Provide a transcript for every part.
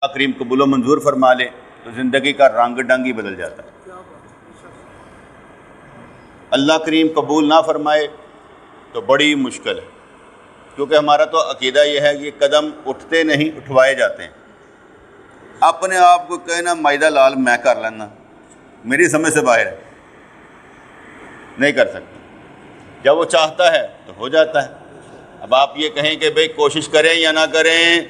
اللہ کریم قبول و منظور فرما لے تو زندگی کا رنگ ڈنگ ہی بدل جاتا ہے۔ اللہ کریم قبول نہ فرمائے تو بڑی مشکل ہے، کیونکہ ہمارا تو عقیدہ یہ ہے کہ قدم اٹھتے نہیں اٹھوائے جاتے ہیں۔ اپنے آپ کو کہنا مائدہ لال میں کر لینا میری سمجھ سے باہر ہے، نہیں کر سکتا۔ جب وہ چاہتا ہے تو ہو جاتا ہے۔ اب آپ یہ کہیں کہ بھئی کوشش کریں یا نہ کریں،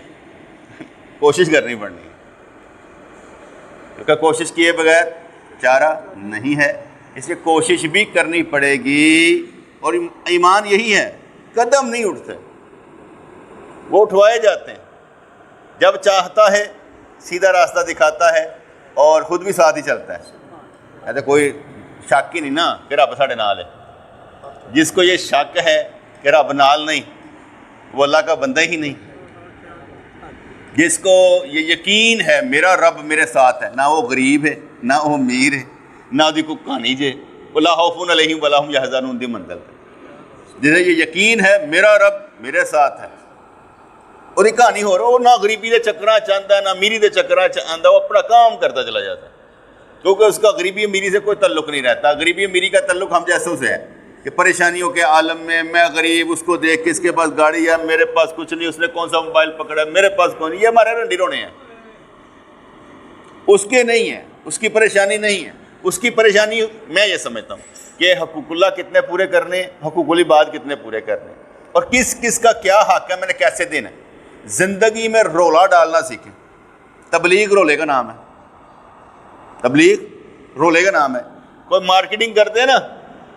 کوشش کرنی پڑنی ہے، کیونکہ کوشش کیے بغیر چارہ نہیں ہے، اس لیے کوشش بھی کرنی پڑے گی۔ اور ایمان یہی ہے، قدم نہیں اٹھتے، وہ اٹھوائے جاتے ہیں۔ جب چاہتا ہے سیدھا راستہ دکھاتا ہے اور خود بھی ساتھ ہی چلتا ہے۔ ایسے کوئی شک ہی نہیں نا کہ رب ساڈے نال ہے۔ جس کو یہ شک ہے کہ رب نال نہیں، وہ اللہ کا بندہ ہی نہیں۔ جس کو یہ یقین ہے میرا رب میرے ساتھ ہے، نہ وہ غریب ہے نہ وہ امیر ہے نہ دی کوئی کہانی جے، ولا خوف علیہم ولا ہم یحزنون دی منزل ہے۔ جسے یہ یقین ہے میرا رب میرے ساتھ ہے، اور یہ کہانی ہو رہا وہ نہ غریبی دے چکراں چاہتا ہے نہ امیری دے چکراں چاہتا، وہ اپنا کام کرتا چلا جاتا ہے، کیونکہ اس کا غریبی امیری سے کوئی تعلق نہیں رہتا۔ غریبی امیری کا تعلق ہم جیسوں سے ہے کہ پریشانیوں کے عالم میں غریب، اس کو دیکھ کے اس کے پاس گاڑی ہے میرے پاس کچھ نہیں، اس نے کون سا موبائل پکڑا ہے میرے پاس کون، یہ ہمارے رنڈی رونے ہیں۔ اس کے نہیں ہے، اس کی پریشانی نہیں ہے۔ اس کی پریشانی میں یہ سمجھتا ہوں کہ حقوق اللہ کتنے پورے کرنے، حقوق العباد کتنے پورے کرنے، اور کس کس کا کیا حق ہے میں نے کیسے دینا ہے۔ زندگی میں رولا ڈالنا سیکھیں۔ تبلیغ رولے کا نام ہے، تبلیغ رولے کا نام ہے۔ کوئی مارکیٹنگ کرتے ہیں نا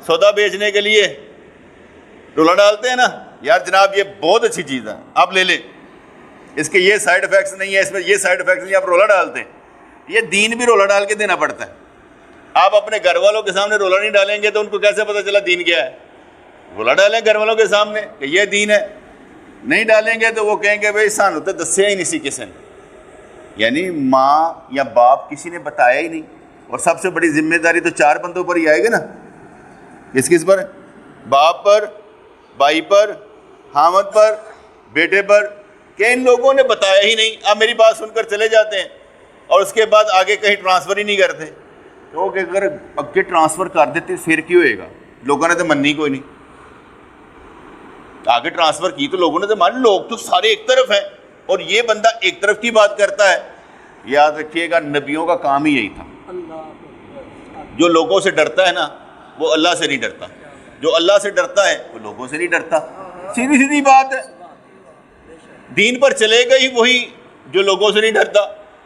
سودا بیچنے کے لیے، رولا ڈالتے ہیں نا، یار جناب یہ بہت اچھی چیز ہے آپ لے لیں، اس کے یہ سائیڈ افیکٹس نہیں ہے، اس میں یہ سائیڈ افیکٹس نہیں، آپ رولا ڈالتے ہیں۔ یہ دین بھی رولا ڈال کے دینا پڑتا ہے۔ آپ اپنے گھر والوں کے سامنے رولا نہیں ڈالیں گے تو ان کو کیسے پتہ چلا دین کیا ہے؟ رولا ڈالیں گھر والوں کے سامنے کہ یہ دین ہے، نہیں ڈالیں گے تو وہ کہیں گے بھائی سانو تو دسیا ہی نہیں سی کسی نے، یعنی ماں یا باپ کسی نے بتایا ہی نہیں۔ اور سب سے بڑی ذمہ داری تو چار بندوں پر ہی آئے گی نا، کس پر؟ باپ پر، بھائی پر، خاوند پر، بیٹے پر، کہ ان لوگوں نے بتایا ہی نہیں، آپ میری بات سن کر چلے جاتے ہیں اور اس کے بعد آگے کہیں ٹرانسفر ہی نہیں کرتے۔ تو کہ اگر اگے ٹرانسفر کر دیتے پھر کی ہوئے گا؟ لوگوں نے تو مننی کوئی نہیں، آگے ٹرانسفر کی تو لوگوں نے تو مان، لوگ تو سارے ایک طرف ہیں اور یہ بندہ ایک طرف کی بات کرتا ہے۔ یاد رکھیے گا نبیوں کا کام ہی یہی تھا۔ جو لوگوں سے ڈرتا ہے نا وہ اللہ سے نہیں ڈرتا، جو اللہ سے ڈرتا ہے وہ لوگوں سے نہیں ڈرتا۔ سیدھی سیدھی بات ہے، دین پر چلے گا ہی وہی جو لوگوں سے نہیں ڈرتا،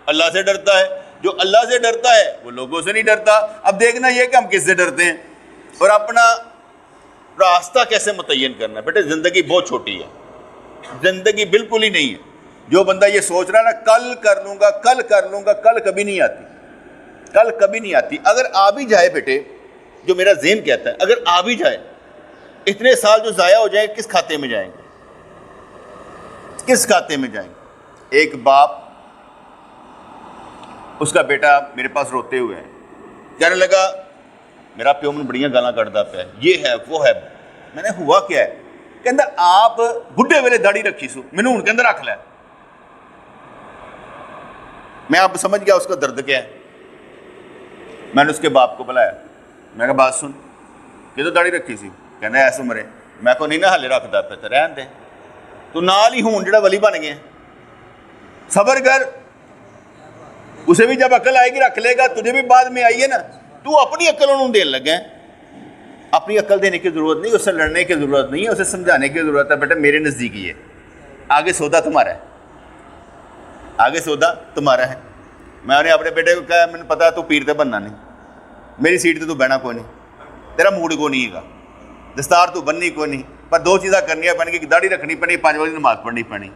اللہ سے ڈرتا ہے۔ جو اللہ سے ڈرتا ہے وہ لوگوں سے نہیں ڈرتا۔ اب دیکھنا یہ کہ ہم کس سے ڈرتے ہیں اور اپنا راستہ کیسے متعین کرنا ہے۔ بیٹے زندگی بہت چھوٹی ہے، زندگی بالکل ہی نہیں ہے۔ جو بندہ یہ سوچ رہا ہے نا کل کر لوں گا کل کر لوں گا، کل کبھی نہیں آتی، کل کبھی نہیں آتی۔ اگر آ بھی جائے بیٹے، جو میرا ذہن کہتا ہے اگر آ بھی جائے، اتنے سال جو ضائع ہو جائیں کس کھاتے میں جائیں گے؟ کس کھاتے میں جائیں گے؟ ایک باپ، اس کا بیٹا میرے پاس روتے ہوئے ہیں، کہنے لگا میرا پیو میں بڑیاں گالاں کٹدا پیا، یہ ہے وہ ہے۔ میں نے ہوا کیا ہے؟ کہندا آپ بڈھے ویلے داڑھی رکھی سو، مینوں ہن کہندا رکھ لے۔ میں آپ سمجھ گیا اس کا درد کیا ہے۔ میں نے اس کے باپ کو بلایا، میں کہا بات سن، یہ تو داڑھی رکھی سی، کہنا ایس عمرے، میں کو نہیں نہ حالے رکھدا پیا تے رہن دے، تو نال ہی ہون جڑا ولی بن گیا، صبر کر، اسے بھی جب عقل آئے گی رکھ لے گا، تجھے بھی بعد میں آئی ہے نا۔ تو اپنی عقل انہوں دین لگا ہے، اپنی عقل دینے کی ضرورت نہیں، اسے لڑنے کی ضرورت نہیں ہے، اسے سمجھانے کی ضرورت ہے۔ بیٹا میرے نزدیک یہ آگے سودا تمہارا ہے، آگے سودا تمہارا ہے۔ میں نے اپنے بیٹے کو کہا میں نے پتا تو پیر تے بننا نہیں، میری سیٹ تے تو بہنا کوئی نہیں، تیرا موڈ کو نہیں گا، دستار تو بننی کوئی نہیں، پر دو چیزاں کرنی پڑیں گی، داڑھی رکھنی پڑنی، 5 وقت نماز پڑھنی پڑنی،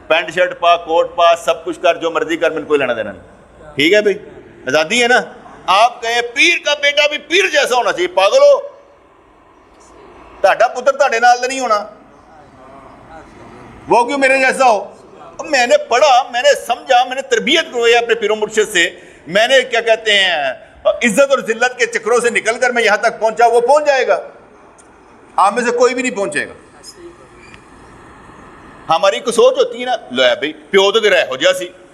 پینٹ شرٹ پا، کوٹ پا، سب کچھ کر، جو مرضی کر، میں نے کوئی لینا دینا نہیں۔ ٹھیک ہے بھائی، آزادی ہے نا۔ آپ کہیں پیر کا بیٹا بھی پیر جیسا ہونا چاہیے، پاگل ہو، تہاڈا پتر تہاڈے نال نہیں ہونا، وہ کیوں میرے جیسا ہو؟ میں نے پڑھا، میں نے سمجھا، میں نے تربیت کروائی اپنے پیر و مرشد سے، میں نے کیا کہتے ہیں عزت اور ذلت کے چکروں سے نکل کر میں یہاں تک پہنچا، وہ پہنچ جائے گا، آپ میں سے کوئی بھی نہیں پہنچے گا۔ ہماری کو سوچ ہوتی ہے نا، لو ہے بھائی پیو تو تیرا ہو جا سی،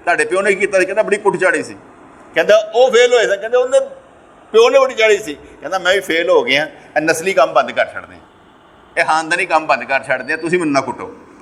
ਤੁਹਾਡੇ ਪਿਓ ਨੇ ਕੀ ਕੀਤਾ ਸੀ? ਕਹਿੰਦਾ ਬੜੀ ਕੁੱਟ ਚਾੜੀ ਸੀ। ਕਹਿੰਦਾ ਉਹ ਫੇਲ ਹੋਏ ਸੀ, ਕਹਿੰਦੇ ਉਹਨੇ ਪਿਓ ਨੇ ਬੜੀ ਚਾੜੀ ਸੀ। ਕਹਿੰਦਾ ਮੈਂ ਵੀ ਫੇਲ ਹੋ ਗਿਆ, ਇਹ ਨਸਲੀ ਕੰਮ ਬੰਦ ਕਰ ਛੱਡਦੇ, ਇਹ ਖਾਨਦਾਨੀ ਕੰਮ ਬੰਦ ਕਰ ਛੱਡਦੇ, ਤੁਸੀਂ ਮੈਨੂੰ ਨਾ ਕੁੱਟੋ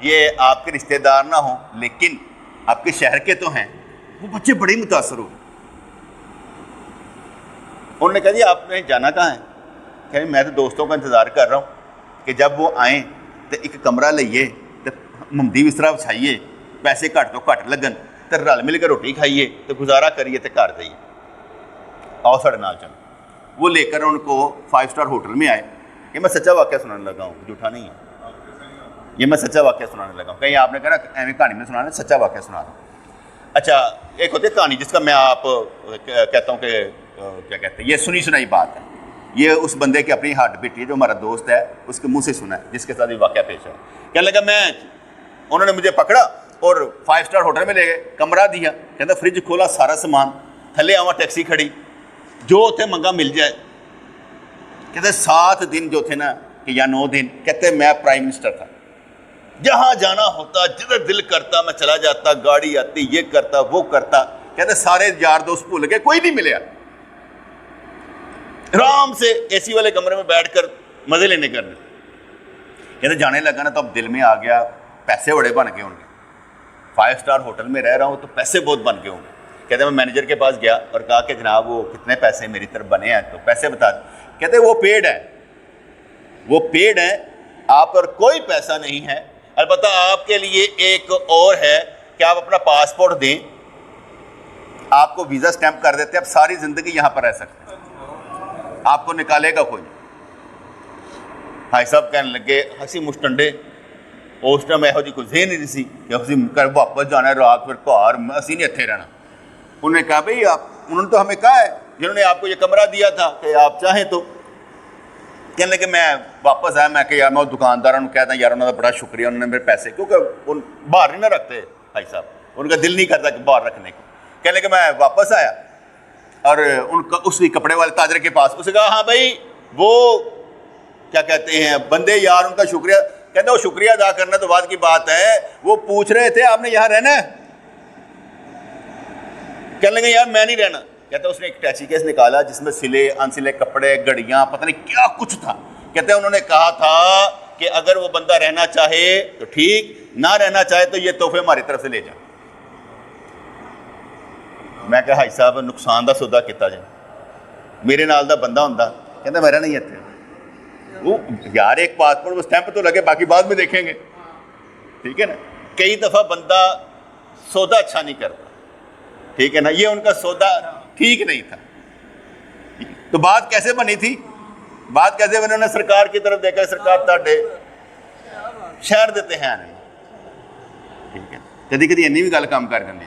یہ آپ کے رشتہ دار نہ ہوں لیکن آپ کے شہر کے تو ہیں. وہ بچے بڑے متاثر ہوئے. انہوں نے کہا جی آپ نے جانا کہاں ہے؟ کہ میں تو دوستوں کا انتظار کر رہا ہوں کہ جب وہ آئیں تو ایک کمرہ لئیے تو ممدی بسترا بچھائیے, پیسے گھٹ تو گھٹ لگن تو رل مل کے روٹی کھائیے تو گزارا کریے تو گھر جائیے, آؤ ساڑھے نال چلو. وہ لے کر ان کو 5 اسٹار ہوٹل میں آئے. یہ میں سچا واقعہ سنانے لگا ہوں, جھوٹا نہیں ہے, یہ میں سچا واقعہ سنانے لگا ہوں. کہیں آپ نے کہا نا ایویں کہانی میں سنانا, سچا واقعہ سنا رہا ہوں. اچھا ایک ہوتی ہے کہانی جس کا میں آپ کہتا ہوں کہ کیا کہتے ہیں, یہ سنی سنائی بات ہے. یہ اس بندے کی اپنی ہارٹ بیٹ ہے جو ہمارا دوست ہے, اس کے منہ سے سنا ہے, جس کے ساتھ یہ واقعہ پیش ہے. کہنے لگا میں, انہوں نے مجھے پکڑا اور 5 اسٹار ہوٹل میں لے گئے, کمرہ دیا, کہتا فریج کھولا, سارا سامان, تھلے آواں ٹیکسی کھڑی, جو تھے منگا مل جائے. کہتے 7 دن جو تھے نا کہ یا 9 دن, کہتے میں پرائم منسٹر تھا, جہاں جانا ہوتا جدھر دل کرتا میں چلا جاتا, گاڑی آتی یہ کرتا وہ کرتا. کہتے سارے یار دوست بھول گئے, کوئی نہیں ملیا. آرام سے اے سی والے کمرے میں بیٹھ کر مزے لینے کرنے. کہتے جانے لگا نا تو اب دل میں آ گیا پیسے بڑے بن گئے ہوں گے, 5 اسٹار ہوٹل میں رہ رہا ہوں تو پیسے بہت بن گئے ہوں گے. کہتے میں مینیجر کے پاس گیا اور کہا کہ جناب وہ کتنے پیسے میری طرف بنے ہیں, تو پیسے بتا دیں. کہتے وہ پیڈ ہے, وہ پیڈ ہے, آپ پر کوئی پیسہ نہیں ہے. البتہ آپ کے لیے ایک اور ہے کہ آپ اپنا پاسپورٹ دیں, آپ کو ویزا سٹیمپ کر دیتے ہیں, آپ ساری زندگی یہاں پر رہ سکتے ہیں, آپ کو نکالے گا کوئی. بھائی صاحب کہنے لگے ہنسی مشٹنڈے, اس ٹائم یہو جی کوئی ذہن نہیں سی کہ اسی کر واپس جانا ہے رات پھر گھر, اسی نہیں اتنے رہنا. انہوں نے کہا بھائی آپ, انہوں نے تو ہمیں کہا ہے جنہوں نے آپ کو یہ کمرہ دیا تھا کہ آپ چاہیں تو. کہنے لگے میں واپس آیا, میں کہ یار میں دکانداروں نے کہتا یار انہوں نے بڑا شکریہ, انہوں نے میرے پیسے, کیونکہ ان باہر نہیں نہ رکھتے بھائی صاحب, ان کا دل نہیں کرتا کہ باہر رکھنے کو. کہنے لگے میں واپس آیا اور ان کا اسی کپڑے والے تاجر کے پاس, اسے کہا ہاں بھائی وہ کیا کہتے ہیں بندے یار ان کا شکریہ. کہتے وہ شکریہ ادا کرنا تو بعد کی بات ہے, وہ پوچھ رہے تھے آپ نے یہاں رہنا ہے؟ کہنے لگے یار میں نہیں رہنا. کہتے اس نے ایک ٹیچی کیس نکالا جس میں سلے انسلے کپڑے, گھڑیاں, پتہ نہیں کیا کچھ تھا. کہتے انہوں نے کہا تھا کہ اگر وہ بندہ رہنا چاہے تو ٹھیک, نہ رہنا چاہے تو یہ تحفے ہماری طرف سے لے جائیں. میں کہا بھائی صاحب نقصان دا سودا کیتا جائے, میرے نال دا بندہ ہوندا. کہتا میرا نہیں اتنے. وہ یار ایک پاسپورٹ وہ سٹیمپ تو لگے, باقی بعد میں دیکھیں گے, ٹھیک ہے نا. کئی دفعہ بندہ سودا اچھا نہیں کرتا, ٹھیک ہے نا. یہ ان کا سودا ٹھیک نہیں تھا. تو بات کیسے بنی تھی, بات کیسے بنی, انہوں نے سرکار کی طرف دیکھا, سرکار تاڑے شہر دیتے ہیں نہیں, ٹھیک ہے. کدی کدی انی بھی گل کام کر دیں,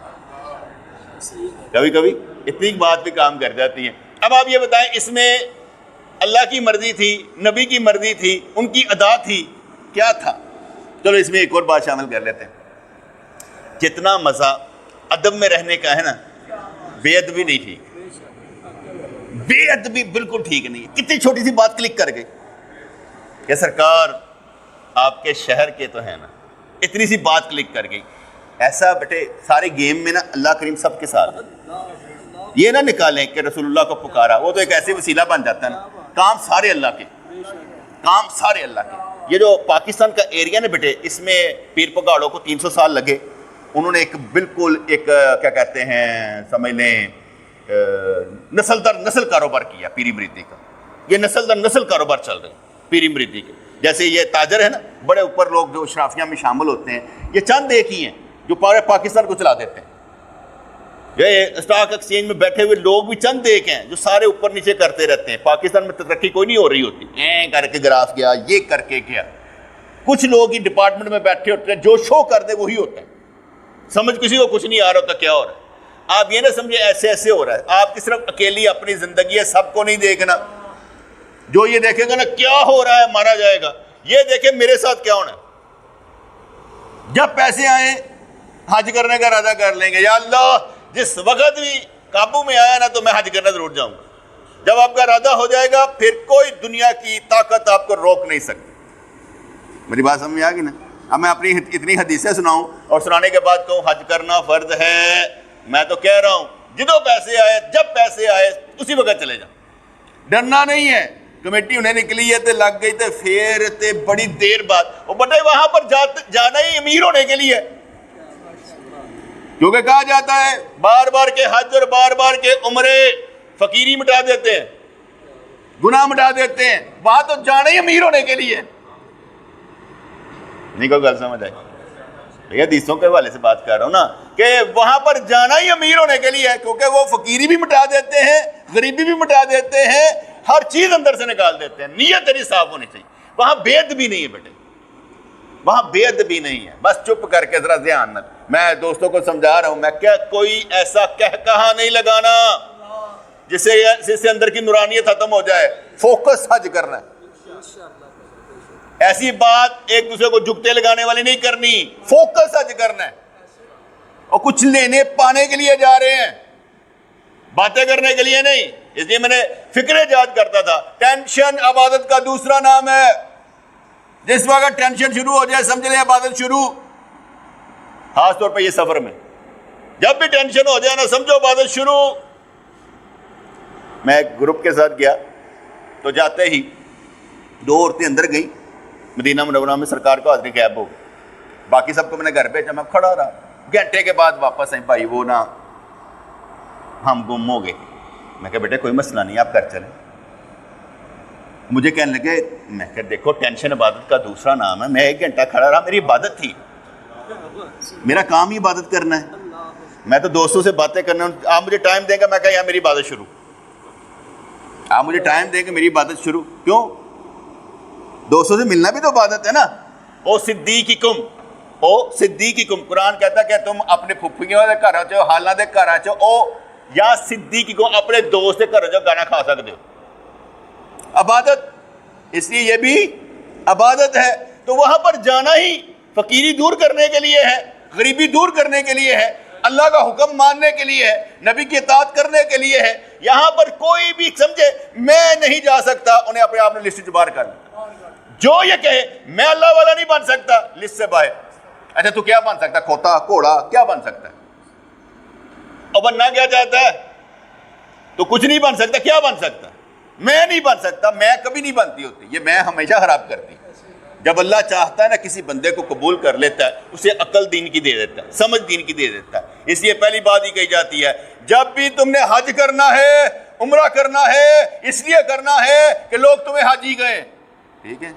کبھی کبھی اتنی بات بھی کام کر جاتی ہے. اب آپ یہ بتائیں اس میں اللہ کی مرضی تھی, نبی کی مرضی تھی, ان کی ادا تھی, کیا تھا؟ چلو اس میں ایک اور بات شامل کر لیتے ہیں. جتنا مزہ ادب میں رہنے کا ہے نا, بے ادبی نہیں ٹھیک, بے ادبی بالکل ٹھیک نہیں ہے. کتنی چھوٹی سی بات کلک کر گئی کہ سرکار آپ کے شہر کے تو ہیں نا, اتنی سی بات کلک کر گئی. ایسا بیٹے سارے گیم میں نا اللہ کریم سب کے ساتھ ہے. یہ نہ نکالیں کہ رسول اللہ کو پکارا, وہ تو ایک ایسے وسیلہ بن جاتا ہے نا. کام سارے اللہ کے, کام سارے اللہ کے. یہ جو پاکستان کا ایریا نا بیٹے, اس میں پیر پگاڑوں کو 300 سال لگے. انہوں نے ایک بالکل ایک کیا کہتے ہیں سمجھ لیں نسل در نسل کاروبار کیا پیری مریدی کا. یہ نسل در نسل کاروبار چل رہے ہیں پیری مریدی کے. جیسے یہ تاجر ہے نا, بڑے اوپر لوگ جو اشرافیہ میں شامل ہوتے ہیں, یہ چند ایک ہی ہیں جو پورے پاکستان کو چلا دیتے ہیں. یہ اسٹاک ایکسچینج میں بیٹھے ہوئے لوگ بھی چند ایک ہیں جو سارے اوپر نیچے کرتے رہتے ہیں. پاکستان میں ترقی کوئی نہیں ہو رہی ہوتی, کر کے گراف گیا, یہ کر کے گیا. کچھ لوگ ہی ڈپارٹمنٹ میں بیٹھے ہوتے ہیں, جو شو کر دے وہی ہوتا ہے. سمجھ کسی کو کچھ نہیں آ رہا ہوتا کیا ہو رہا ہے. آپ یہ نہ سمجھے ایسے ایسے ہو رہا ہے. آپ کی صرف اکیلی اپنی زندگی ہے, سب کو نہیں دیکھنا. جو یہ دیکھے گا نا کیا ہو رہا ہے مارا جائے گا, یہ دیکھے میرے ساتھ کیا ہونا ہے. جب پیسے آئیں حج کرنے کا ارادہ کر لیں گے, یا اللہ جس وقت بھی قابو میں آیا نا تو میں حج کرنا ضرور جاؤں گا. جب آپ کا ارادہ ہو جائے گا پھر کوئی دنیا کی طاقت آپ کو روک نہیں سکتی. میری بات سمجھ آ گئی نا. اب میں اپنی اتنی حدیثیں سناؤں اور سنانے کے بعد کہوں حج کرنا فرض ہے, میں تو کہہ رہا ہوں جدوں پیسے آئے, جب پیسے آئے اسی وقت چلے جاؤ. ڈرنا نہیں ہے, کمیٹی انہیں نکلی ہے تے لگ گئی تے پھر تے بڑی دیر بعد وہ بڑے وہاں پر جانا ہی امیر ہونے کے لیے، کیونکہ کہا جاتا ہے بار بار کے حج اور بار بار کے عمرے فقیری مٹا دیتے ہیں، گناہ مٹا دیتے ہیں، وہاں تو جانا ہی امیر ہونے کے لیے۔ نہیں کوئی گل سمجھ آئی؟ بھئی حدیثوں کے حوالے سے بات کر رہا ہوں نا کہ وہاں پر جانا ہی امیر ہونے کے لیے ہے، کیونکہ وہ فقیری بھی مٹا دیتے ہیں، غریبی بھی مٹا دیتے ہیں، ہر چیز اندر سے نکال دیتے ہیں۔ نیت تیری صاف ہونی چاہیے۔ وہاں بید بھی نہیں ہے بیٹے، وہاں بید بھی نہیں ہے۔ بس چپ کر کے ذرا دھیان نہ، میں دوستوں کو سمجھا رہا ہوں، میں کیا کوئی ایسا کہا نہیں لگانا جس سے اندر کی نورانیت ختم ہو جائے۔ فوکس حج کرنا ہے، ایسی بات ایک دوسرے کو جھکتے لگانے والی نہیں کرنی، فوکس حج کرنا ہے۔ اور کچھ لینے پانے کے لیے جا رہے ہیں، باتیں کرنے کے لیے نہیں۔ اس لیے میں نے فکر جات کرتا تھا، ٹینشن عبادت کا دوسرا نام ہے۔ جس وقت ٹینشن شروع ہو جائے سمجھ لیں عبادت شروع، خاص طور پہ یہ سفر میں جب بھی ٹینشن ہو جائے نا سمجھو عبادت شروع۔ میں ایک گروپ کے ساتھ گیا تو جاتے ہی 2 عورتیں اندر گئی، مدینہ منورہ میں سرکار کو حاضری غائب ہو گئی، باقی سب کو میں نے گھر بھیجا، میں کھڑا رہا، گھنٹے کے بعد واپس آئیں، بھائی وہ نا ہم گم ہو گئے۔ میں کہا بیٹے کوئی مسئلہ نہیں، آپ گھر چلیں۔ مجھے کہنے لگے، میں کہ دیکھو ٹینشن عبادت کا دوسرا نام ہے، میں 1 گھنٹہ کھڑا رہا، میری عبادت تھی، میرا کام ہی عبادت کرنا ہے، میں تو دوستوں سے باتیں کرنا۔ آپ مجھے ٹائم دیں گے، میں کہا یہاں میری عبادت شروع، آپ مجھے ٹائم دیں گے میری عبادت شروع۔ کیوں؟ دوستوں سے ملنا بھی تو عبادت ہے نا۔ او صدیقکم، او صدیقکم، قرآن کہتا ہے کہ تم اپنے پھپھیوں دے گھر چ حالاں دے گھر چ او یا صدیقکم اپنے دوست دے گھر چ گانا کھا سکتے ہو، عبادت، اس لیے یہ بھی عبادت ہے۔ تو وہاں پر جانا ہی فقیری دور کرنے کے لیے ہے، غریبی دور کرنے کے لیے ہے، اللہ کا حکم ماننے کے لیے ہے، نبی کی اطاعت کرنے کے لیے ہے۔ یہاں پر کوئی بھی سمجھے میں نہیں جا سکتا، انہیں اپنے آپ نے لسٹ سے باہر کر لیا۔ جو یہ کہے میں اللہ والا نہیں بن سکتا، لسٹ سے باہر۔ اچھا تو کیا بن سکتا؟ کھوتا، گھوڑا، کیا بن سکتا ہے؟ اور بننا کیا چاہتا ہے؟ تو کچھ نہیں بن سکتا، کیا بن سکتا؟ میں نہیں بن سکتا، میں کبھی نہیں بنتی ہوتی، یہ میں ہمیشہ خراب کرتی۔ جب اللہ چاہتا ہے نا کسی بندے کو قبول کر لیتا ہے، اسے عقل دین کی دے دیتا ہے، سمجھ دین کی دے دیتا ہے۔ اس لیے پہلی بات ہی کہی جاتی ہے، جب بھی تم نے حج کرنا ہے، عمرہ کرنا ہے، اس لیے کرنا ہے کہ لوگ تمہیں حاجی گئے۔ ٹھیک ہے،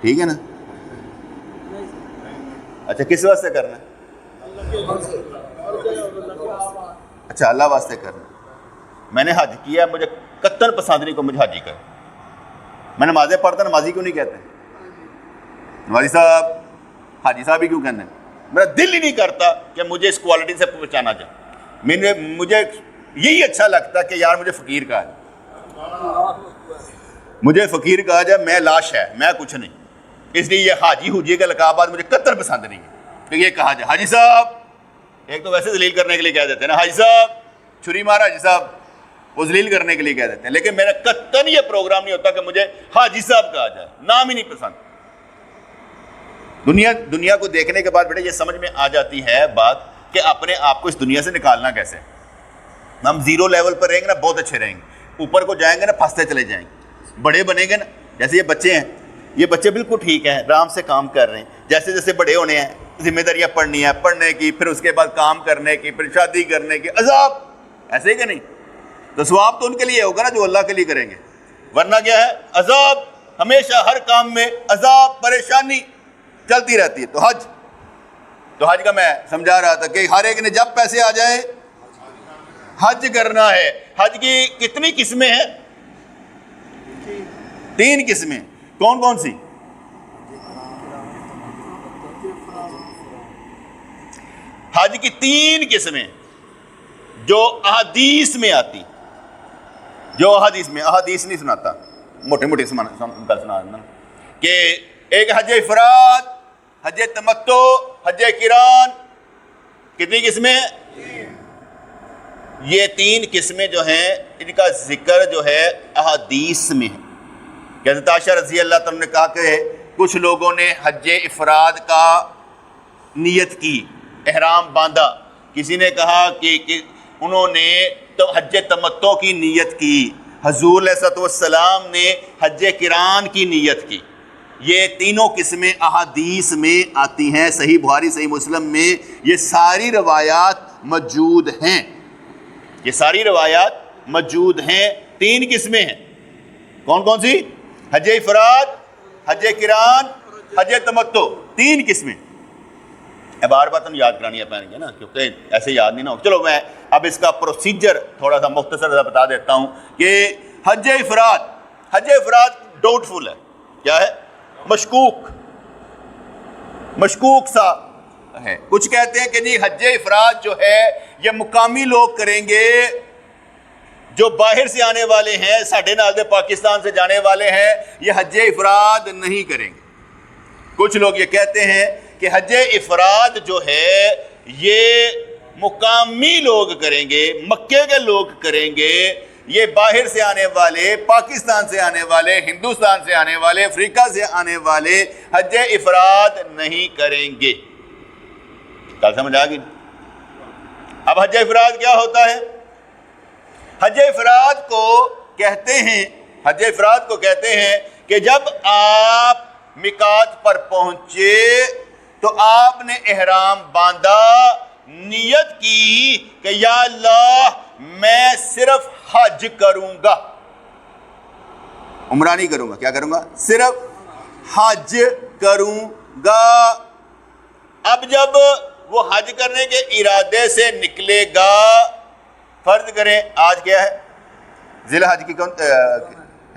ٹھیک ہے نا؟ اچھا کس واسطے کرنا ہے؟ اچھا اللہ واسطے کرنا۔ میں نے حج کیا، مجھے قطعاً پسند نہیں کو مجھے حاجی کرے۔ میں نمازیں پڑھتا، نمازی کیوں نہیں کہتے؟ نمازی صاحب، حاجی صاحب ہی کیوں کہتے ہیں؟ میرا دل ہی نہیں کرتا کہ مجھے اس کوالٹی سے پہچانا جائے۔ مجھے یہی اچھا لگتا کہ یار مجھے فقیر کہا جائے، مجھے فقیر کہا جائے، میں لاش ہے، میں کچھ نہیں۔ اس لیے یہ حاجی حجی کا لقابات مجھے قطر پسند نہیں ہے کہ یہ کہا جائے حاجی صاحب، ایک تو ویسے ذلیل کرنے کے لیے کہہ دیتے ہیں نا حاجی صاحب، چھری مارا حاجی صاحب، وہ ذلیل کرنے کے لیے کہہ دیتے ہیں۔ لیکن میرا قطعاً یہ پروگرام نہیں ہوتا کہ مجھے حاجی صاحب کہا جائے، نام ہی نہیں پسند۔ دنیا کو دیکھنے کے بعد بیٹے یہ سمجھ میں آ جاتی ہے بات کہ اپنے آپ کو اس دنیا سے نکالنا کیسے۔ ہم زیرو لیول پر رہیں گے نا بہت اچھے رہیں گے، اوپر کو جائیں گے نا پھنستے چلے جائیں گے، بڑے بنیں گے نا۔ جیسے یہ بچے ہیں، یہ بچے بالکل ٹھیک ہیں، آرام سے کام کر رہے ہیں، جیسے جیسے بڑے ہونے ہیں، ذمہ داریاں پڑھنی ہیں، پڑھنے کی، پھر اس کے بعد کام کرنے کی، پھر شادی کرنے کی، عذاب، ایسے ہی کہ نہیں؟ تو ثواب تو ان کے لیے ہوگا نا جو اللہ کے لیے کریں گے، ورنہ کیا ہے؟ عذاب، ہمیشہ ہر کام میں عذاب، پریشانی چلتی رہتی ہے۔ تو حج کا میں سمجھا رہا تھا کہ ہر ایک نے جب پیسے آ جائے حج کرنا ہے۔ حج کی کتنی قسمیں ہیں؟ 3 قسمیں۔ کون کون سی؟ حج کی 3 قسمیں جو احادیث میں آتی، جو احادیث میں، احادیث نہیں سناتا، موٹے موٹے گل سنا دینا کہ ایک حج افراد، حج تمتع، حج قران۔ کتنی قسمیں؟ یہ 3 قسمیں جو ہیں ان کا ذکر جو ہے احادیث میں ہے۔ کہ حضرت عائشہ رضی اللہ تعالیٰ نے کہا کہ کچھ لوگوں نے حج افراد کا نیت کی، احرام باندھا، کسی نے کہا کہ انہوں نے تو حج تمتع کی نیت کی، حضور علیہ الصلوۃ والسلام نے حج قران کی نیت کی. یہ تینوں قسمیں احادیث میں آتی ہیں، صحیح بخاری صحیح مسلم میں یہ ساری روایات موجود ہیں. یہ ساری روایات موجود ہیں. 3 قسمیں ہیں. کون کون سی؟ حج افراد، حج قران، حج تمتع. 3 قسمیں. بار بار تم یاد کرانی ہے پہن گے نا، کیونکہ ایسے یاد نہیں نہ ہو. چلو میں اب اس کا پروسیجر تھوڑا سا مختصر سا بتا دیتا ہوں کہ حج افراد ڈاؤٹ فل ہے. کیا ہے؟ مشکوک سا ہے. کچھ کہتے ہیں کہ جی حج افراد جو ہے یہ مقامی لوگ کریں گے، جو باہر سے آنے والے ہیں، ساڈے نال دے پاکستان سے جانے والے ہیں، یہ حج افراد نہیں کریں گے. کچھ لوگ یہ کہتے ہیں کہ حج افراد جو ہے یہ مقامی لوگ کریں گے، مکے کے لوگ کریں گے. یہ باہر سے آنے والے، پاکستان سے آنے والے، ہندوستان سے آنے والے، افریقہ سے آنے والے حج افراد نہیں کریں گے. کیا سمجھ آ گئی؟ اب حج افراد کیا ہوتا ہے؟ حج افراد کو کہتے ہیں کہ جب آپ میقات پر پہنچے تو آپ نے احرام باندھا، نیت کی کہ یا اللہ میں صرف حج کروں گا، عمرہ نہیں کروں گا. کیا کروں گا؟ صرف حج کروں گا. اب جب وہ حج کرنے کے ارادے سے نکلے گا، فرض کریں آج کیا ہے؟ ذی الحج کی کون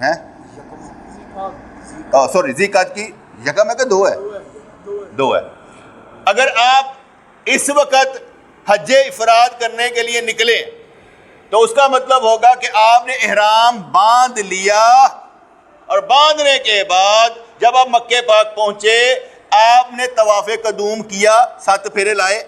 ہے؟ ذی القعدہ کی یکم ہے کہ 2 ہے؟ 2 ہے. اگر آپ اس وقت حج افراد کرنے کے لیے نکلے تو اس کا مطلب ہوگا کہ آپ نے احرام باندھ لیا، اور باندھنے کے بعد جب آپ مکے پاک پہنچے آپ نے طواف قدوم کیا، 7 پھیرے لائے،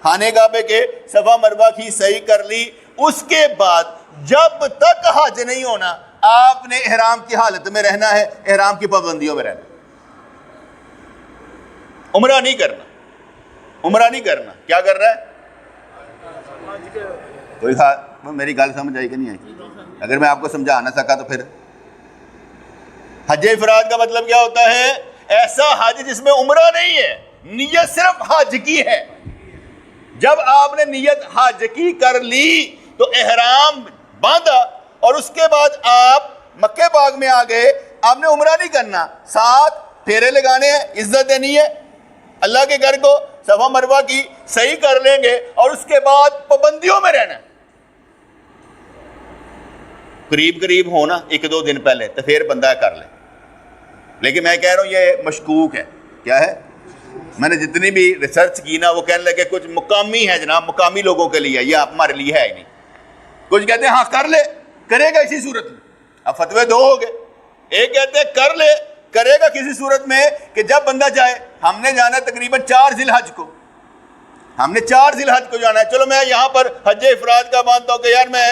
خانے کعبے کے صفا مروہ کی سعی کر لی. اس کے بعد جب تک حج نہیں ہونا آپ نے احرام کی حالت میں رہنا ہے، احرام کی پابندیوں میں رہنا. عمرہ نہیں کرنا. کیا کر رہا ہے؟ کوئی میری گل سمجھ آئی کہ نہیں آئی؟ اگر میں آپ کو سمجھا نہ سکا تو پھر حج افراد کا مطلب کیا ہوتا ہے؟ ایسا حج جس میں عمرہ نہیں ہے، نیت صرف حج کی ہے. جب آپ نے نیت حج کی کر لی تو احرام باندھا، اور اس کے بعد آپ مکے پاک میں آ گئے. آپ نے عمرہ نہیں کرنا، 7 پھیرے لگانے ہیں، عزت دینی ہے اللہ کے گھر کو، صفا مروہ کی صحیح کر لیں گے، اور اس کے بعد پابندیوں میں رہنا. قریب ہونا 1-2 دن پہلے تو پھر بندہ کر لے. لیکن میں کہہ رہا ہوں یہ مشکوک ہے. کیا ہے؟ میں نے جتنی بھی ریسرچ کی نا وہ کہنے لگے کچھ مقامی ہے جناب، مقامی لوگوں کے لیے، یہ ہمارے لیے ہے ہی نہیں. کچھ کہتے ہیں ہاں کر لے، کرے گا اسی صورت میں. اب فتوے 2 ہو گئے. ایک کہتے ہیں کر لے، کرے گا کسی صورت میں کہ جب بندہ جائے. ہم نے جانا ہے تقریباً 4 ذی الحج کو، جانا ہے. چلو میں یہاں پر حج افراد کا مانتا ہوں کہ یار میں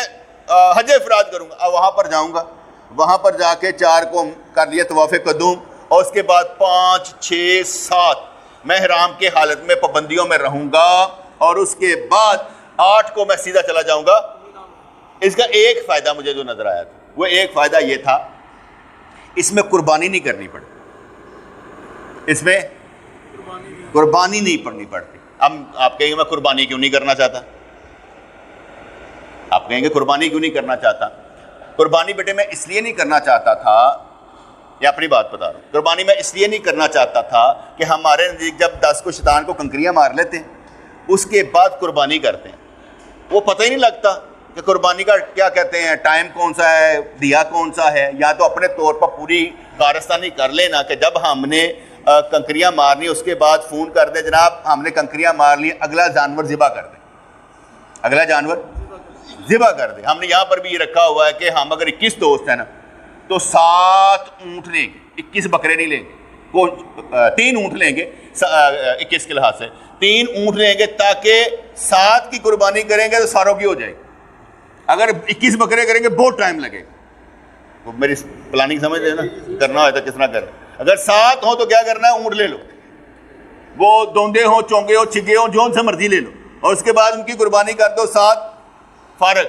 حج افراد کروں گا. اب وہاں پر جاؤں گا، وہاں پر جا کے 4 کو کر لیا طواف قدوم، اور اس کے بعد 5 6 7 میں احرام کے حالت میں پابندیوں میں رہوں گا، اور اس کے بعد 8 کو میں سیدھا چلا جاؤں گا. اس کا ایک فائدہ مجھے جو نظر آیا تھا، وہ ایک فائدہ یہ تھا اس میں قربانی نہیں کرنی پڑتی. اس میں قربانی نہیں پڑنی پڑتی. اب آپ کہیں گے میں قربانی کیوں نہیں کرنا چاہتا؟ آپ کہیں گے قربانی کیوں نہیں کرنا چاہتا؟ قربانی بیٹے میں اس لیے نہیں کرنا چاہتا تھا، یہ اپنی بات بتا رہا ہوں. قربانی میں اس لیے نہیں کرنا چاہتا تھا کہ ہمارے نزدیک جب 10 کو شیطان کو کنکریاں مار لیتے ہیں اس کے بعد قربانی کرتے ہیں، وہ پتہ ہی نہیں لگتا کہ قربانی کا کیا کہتے ہیں، ٹائم کون سا ہے، دیا کون سا ہے. یا تو اپنے طور پر پوری کارستانی کر لینا کہ جب ہم نے کنکریاں مارنی اس کے بعد فون کر دیں جناب ہم نے کنکریاں مار لی، اگلا جانور ذبح کر دیں، اگلا جانور ذبح کر دیں. ہم نے یہاں پر بھی یہ رکھا ہوا ہے کہ ہم اگر 21 دوست ہیں نا تو 7 اونٹ لیں گے، 21 بکرے نہیں لیں گے. 3 اونٹ لیں گے 21 کے لحاظ سے، 3 اونٹ لیں گے تاکہ 7 کی قربانی کریں گے تو ساروں کی ہو جائے گی. اگر 21 بکرے کریں گے بہت ٹائم لگے. وہ میری پلاننگ سمجھ رہے نا، کرنا ہے تو کس طرح کریں. اگر 7 ہوں تو کیا کرنا ہے، اونٹ لے لو، وہ دوندے ہوں، چونگے ہوں، چھگے ہوں، جو ان سے مرضی لے لو، اور اس کے بعد ان کی قربانی کر دو. 7 فارغ.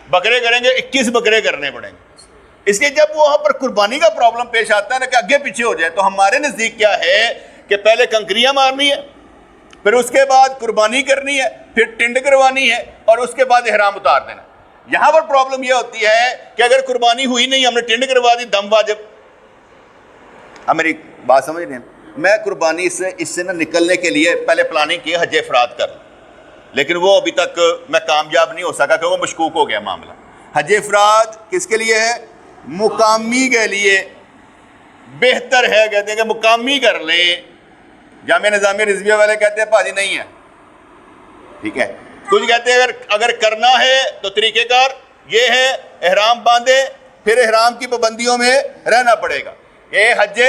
بکرے کریں گے 21 بکرے کرنے پڑیں گے. اس لیے جب وہاں پر قربانی کا پرابلم پیش آتا ہے نا کہ آگے پیچھے ہو جائے, تو ہمارے نزدیک کیا ہے کہ پہلے کنکریاں مارنی ہے, پھر اس کے بعد قربانی کرنی ہے, پھر ٹنڈ کروانی ہے, اور اس کے بعد احرام اتار دینا. یہاں پر پرابلم یہ ہوتی ہے کہ اگر قربانی ہوئی نہیں, ہم نے ٹنڈ کروا دی, دم واجب. اب میری بات سمجھ رہے ہیں, میں قربانی سے اس سے نہ نکلنے کے لیے پہلے پلاننگ کی حج افراد کر, لیکن وہ ابھی تک میں کامیاب نہیں ہو سکا کہ وہ مشکوک ہو گیا معاملہ. حج افراد کس کے لیے ہے؟ مقامی کے لیے. بہتر ہے کہتے ہیں کہ مقامی کر لیں. جامعہ نظامیہ رضویہ والے کہتے ہیں پاجی نہیں ہے, ٹھیک ہے. کچھ کہتے ہیں اگر کرنا ہے تو طریقہ کار یہ ہے, احرام باندھے, پھر احرام کی پابندیوں میں رہنا پڑے گا. یہ حج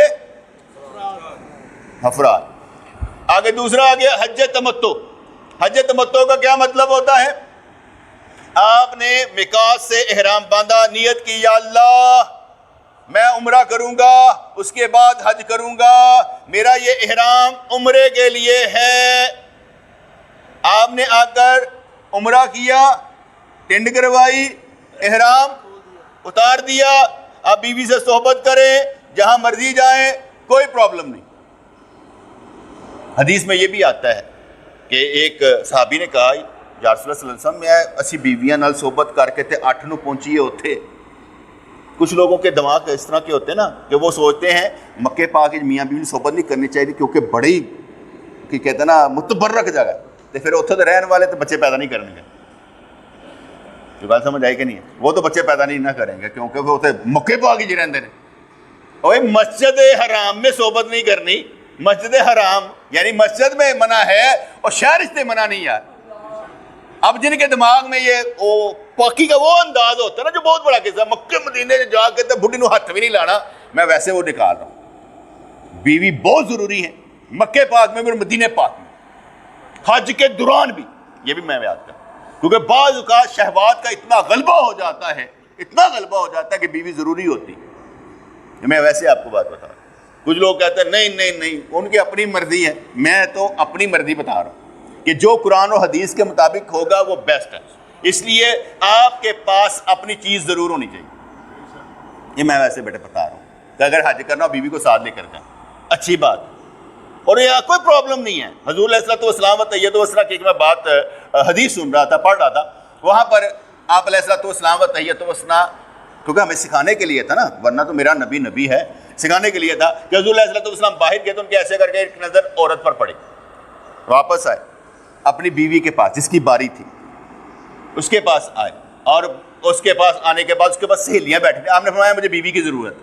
افراد. آگے دوسرا آ گیا حج تمتع. حج تمتع کا کیا مطلب ہوتا ہے؟ آپ نے میقات سے احرام باندھا, نیت کی یا اللہ میں عمرہ کروں گا, اس کے بعد حج کروں گا, میرا یہ احرام عمرے کے لیے ہے. آپ نے آ کر عمرہ کیا, ٹنڈ کروائی, احرام اتار دیا, آپ بیوی سے صحبت کریں, جہاں مرضی جائیں, کوئی پرابلم نہیں. حدیث میں یہ بھی آتا ہے کہ ایک صحابی نے کہا یا رسول اللہ صلی اللہ علیہ وسلم, میں اسی بیویاں نال صحبت کر کے تے 8 نو پہنچیے ہوتے. کچھ لوگوں کے دماغ اس طرح کے ہوتے ہیں نا کہ وہ سوچتے ہیں مکے پاک میاں بیوی صحبت نہیں کرنی چاہیے کیونکہ بڑی کہ کہتے ہیں نا متبرک جگہ, تو پھر اتنے تو رہن والے تو بچے پیدا نہیں کریں گے. جو بات سمجھ آئی کہ نہیں ہے, وہ تو بچے پیدا نہیں نہ کریں گے کیونکہ وہ مکے پاک ہی رہتے ہیں. اور مسجد حرام میں صحبت نہیں کرنی. مسجد حرام یعنی مسجد میں منع ہے اور شہر سے منع نہیں ہے. اب جن کے دماغ میں یہ پاکی کا وہ انداز ہوتا ہے نا جو بہت بڑا قصہ, مکے مدینے جا کے تو بڈھی نو ہاتھ بھی نہیں لانا, میں ویسے وہ نکال رہا ہوں. بیوی بہت ضروری ہے مکے پاک میں اور مدینے پاک میں, حج کے دوران بھی. یہ بھی میں یاد کروں کیونکہ بعض اوقات شہوات کا اتنا غلبہ ہو جاتا ہے, اتنا غلبہ ہو جاتا ہے کہ بیوی ضروری ہوتی. میں ویسے آپ کو بات بتا رہا ہوں. کچھ لوگ کہتے ہیں نہیں ان کی اپنی مرضی ہے. میں تو اپنی مرضی بتا رہا ہوں کہ جو قرآن و حدیث کے مطابق ہوگا وہ بیسٹ ہے. اس لیے آپ کے پاس اپنی چیز ضرور ہونی چاہیے. یہ میں ویسے بیٹے بتا رہا ہوں کہ اگر حج کرنا ہو بیوی کو ساتھ لے کر جائیں, اچھی بات. اور یہاں کوئی پرابلم نہیں ہے. حضور علیہ الصلوۃ والسلام و تیت وسرا کی میں بات حدیث سن رہا تھا, پڑھ رہا تھا, وہاں پر آپ علیہ الصلوۃ والسلام و تیت وسرا, کیونکہ ہمیں سکھانے کے لیے تھا نا, ورنہ تو میرا نبی ہے, سکھانے کے لیے تھا کہ حضور علیہ الصلوۃ والسلام باہر گئے تو ان کے ایسے کر کے ایک نظر عورت پر پڑی, واپس آئے اپنی بیوی کے پاس جس کی باری تھی, اس کے پاس آئے, اور اس کے پاس آنے کے بعد اس کے پاس سہیلیاں بیٹھی تھیں. آپ نے فرمایا مجھے بیوی کی ضرورت ہے,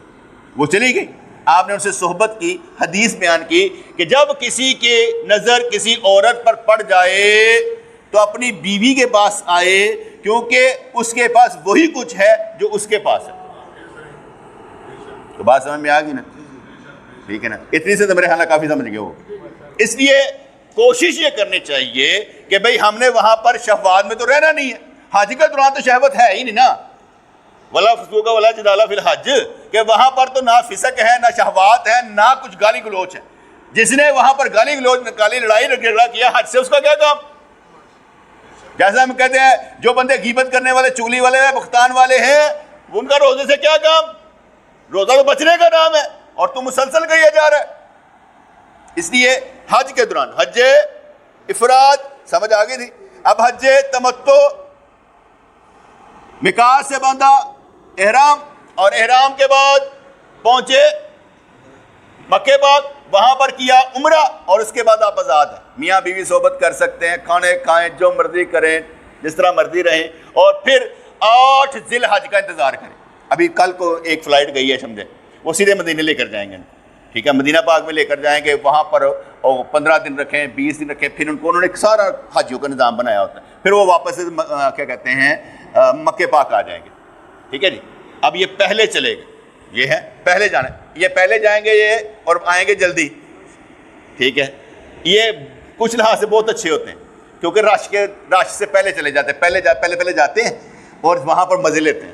وہ چلی گئی. آپ نے ان سے صحبت کی, حدیث بیان کی کہ جب کسی کے نظر کسی عورت پر پڑ جائے تو اپنی بیوی کے پاس آئے, کیونکہ اس کے پاس وہی کچھ ہے جو اس کے پاس ہے. تو بات سمجھ میں آ گئی نا, ٹھیک ہے نا. اتنی سے تو میرے خیال کافی سمجھ گئے ہو. اس لیے کوشش یہ کرنی چاہیے کہ بھئی ہم نے وہاں پر شہوات میں تو رہنا نہیں ہے. حج کے دوران تو شہوت ہے ہی نہیں نا, ولا فسوق ولا جدال فی الحج, کہ وہاں پر تو نہ فسق ہے, نہ شہوات ہے, نہ کچھ گالی گلوچ ہے. جس نے وہاں پر گالی گلوچ نکالی, لڑائی جھگڑا کیا, حج سے اس کا کیا کام؟ جیسا ہم کہتے ہیں جو بندے غیبت کرنے والے, چغلی والے, بختان والے ہیں, ان کا روزے سے کیا کام؟ روزہ تو بچنے کا نام ہے اور تو مسلسل کہیا جا رہا ہے. اس لیے حج کے دوران حج افراد سمجھ آ گئی تھی. اب حج تمتع, میقات سے باندھا احرام, اور احرام کے بعد پہنچے مکے پاک, وہاں پر کیا عمرہ, اور اس کے بعد آپ آزاد ہیں. میاں بیوی صحبت کر سکتے ہیں, کھانے کھائیں, جو مرضی کریں, جس طرح مرضی رہیں, اور پھر 8 ذی الحج کا انتظار کریں. ابھی کل کو ایک فلائٹ گئی ہے سمجھے, وہ سیدھے مدینے لے کر جائیں گے, ٹھیک ہے, مدینہ پاک میں لے کر جائیں گے. وہاں پر 15 دن رکھیں, 20 دن رکھیں, پھر انہوں نے سارا حجیوں کا نظام بنایا ہوتا ہے. پھر وہ واپس کیا کہتے ہیں مکے پاک آ جائیں گے, ٹھیک ہے جی. اب یہ پہلے چلے گئے, یہ ہے پہلے جانا, یہ پہلے جائیں گے یہ, اور آئیں گے جلدی, ٹھیک ہے. یہ کچھ لحاظ سے بہت اچھے ہوتے ہیں کیونکہ رش سے پہلے چلے جاتے ہیں, پہلے جاتے ہیں اور وہاں پر مزے لیتے ہیں.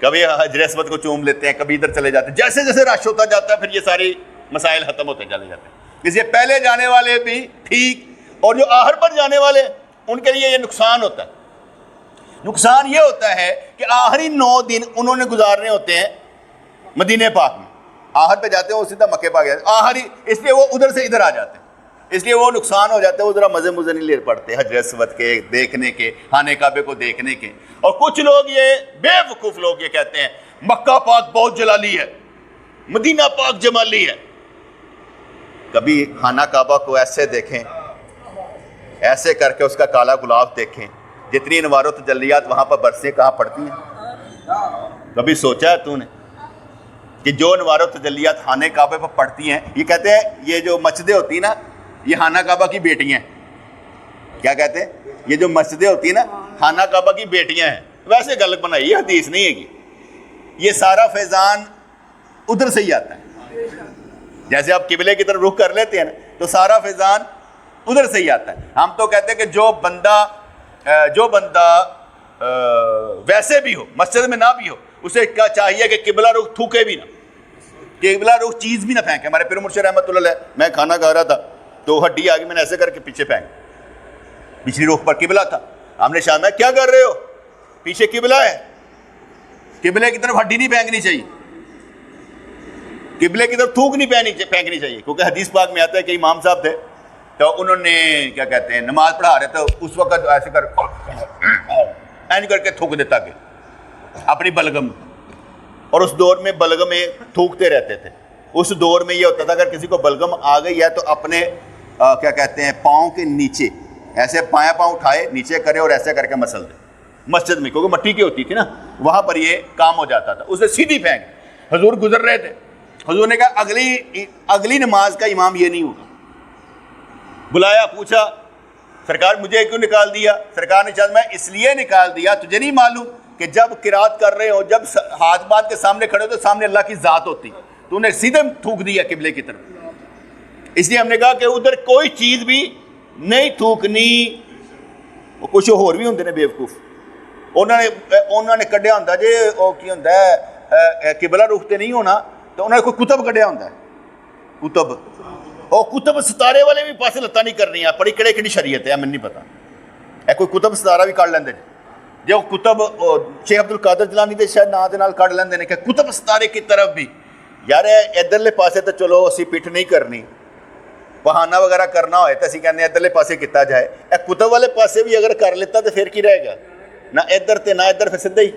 کبھی حجر اسود کو چوم لیتے ہیں, کبھی ادھر چلے جاتے ہیں. جیسے جیسے رش ہوتا جاتا ہے پھر یہ ساری مسائل ختم ہوتے چلے جاتے ہیں. اس لیے پہلے جانے والے بھی ٹھیک, اور جو آخر پر جانے والے ان کے لیے یہ نقصان ہوتا ہے. نقصان یہ ہوتا ہے کہ آخری 9 دن انہوں نے گزارنے ہوتے ہیں مدینہ پاک میں، آخر پہ جاتے ہیں وہ سیدھا مکے پاک جاتے ہیں آخری، اس لیے وہ ادھر سے ادھر آ جاتے ہیں، اس لیے وہ نقصان ہو جاتا ہے، وہ ذرا مزے نہیں لے پڑتے حجر اسود کے دیکھنے کے، خانہ کعبے کو دیکھنے کے۔ اور کچھ لوگ یہ بے وقوف لوگ یہ کہتے ہیں مکہ پاک بہت جلالی ہے، مدینہ پاک جمالی ہے۔ کبھی خانہ کعبہ کو ایسے دیکھیں، ایسے کر کے اس کا کالا گلاب دیکھیں، جتنی انوار و تجلیات وہاں پر برسیں کہاں پڑتی ہیں؟ کبھی سوچا ہے تو نے کہ جو انوار و تجلیات خانہ کعبے پر پڑتی ہیں، یہ کہتے ہیں یہ جو مسجدیں ہوتی ہیں نا یہ خانہ کعبہ کی بیٹیاں ہیں۔ کیا کہتے ہیں؟ یہ جو مسجدیں ہوتی ہیں نا خانہ کعبہ کی بیٹیاں ہیں۔ ویسے غلط بنائی، یہ حدیث نہیں ہے گی، یہ سارا فیضان ادھر سے ہی آتا ہے۔ جیسے آپ قبلے کی طرف رخ کر لیتے ہیں نا تو سارا فیضان ادھر سے ہی آتا ہے۔ ہم تو کہتے ہیں کہ جو بندہ ویسے بھی ہو، مسجد میں نہ بھی ہو، اسے کیا چاہیے کہ قبلہ رخ تھوکے بھی نہ، قبلہ رخ چیز بھی نہ پھینکے۔ ہمارے پیر مرشد رحمۃ اللہ علیہ، میں کھانا کھا رہا تھا تو ہڈی آگے میں نے ایسے کر کے پیچھے پھینک، پچھلی رخ پر قبلہ تھا، ہم نے شاہ میں کیا کر رہے ہو، پیچھے قبلہ ہے، قبلے کی طرف ہڈی نہیں پھینکنی چاہیے، قبلے کی طرف تھوک نہیں پھینکنی چاہیے، کیونکہ حدیث پاک میں آتا ہے کہ امام صاحب تھے تو انہوں نے کیا کہتے ہیں نماز پڑھا رہے تھے، اس وقت ایسے کر کے تھوک دیتا کہ اپنی بلغم، اور اس دور میں بلغمیں تھوکتے رہتے تھے۔ اس دور میں یہ ہوتا تھا اگر کسی کو بلغم آ گئی ہے تو اپنے کیا کہتے ہیں پاؤں کے نیچے ایسے بایاں پاؤں اٹھائے نیچے کرے اور ایسے کر کے مسل دے مسجد میں، کیونکہ مٹی کی ہوتی تھی نا وہاں پر یہ کام ہو جاتا تھا، اسے سیدھی پھینک۔ حضور گزر رہے تھے، حضور نے کہا اگلی نماز کا امام یہ نہیں ہوگا۔ بلایا، پوچھا سرکار مجھے کیوں نکال دیا؟ سرکار نے کہا میں اس لیے نکال دیا، تجھے نہیں معلوم کہ جب قرات کر رہے ہو، جب ہاتھ باندھ کے سامنے کھڑے ہو تو سامنے اللہ کی ذات ہوتی، تو انہیں سیدھے تھوک دیا قبلے کی طرف۔ اس لیے ہم نے کہا کہ ادھر کوئی چیز بھی نہیں تھوکنی۔ کچھ اور بھی ہوندے نے بیوقوف، انہوں نے کڈیا ہوندا جے او کی ہوندا ہے قبلہ رخ تے نہیں ہونا، تو انہوں نے کوئی کتب کڈیا ہوندا ہے، کتب، اور کتب ستارے والے بھی پاسے لتاں نہیں کرنی ہے، پڑھی کڑے کڑی شریعت ہے، میں نہیں پتا ہے، کوئی کتب ستارہ بھی کر لیندے جو کتب شیخ عبد القادر جیلانی دے شاید نا دے نال کڈ لیندے نے کہ کتب ستارے کی طرف بھی یار ادھرلے پاسے تو چلو اسی پٹھ نہیں کرنی، بہانہ وغیرہ کرنا ہوئے تو اسی کہنے ادھرلے پاسے کیتا جائے، اے کتب والے پاسے بھی اگر کر لیتا تو پھر کی رہے گا؟ نہ ادھر تے نہ ادھر، پھر سدھا ہی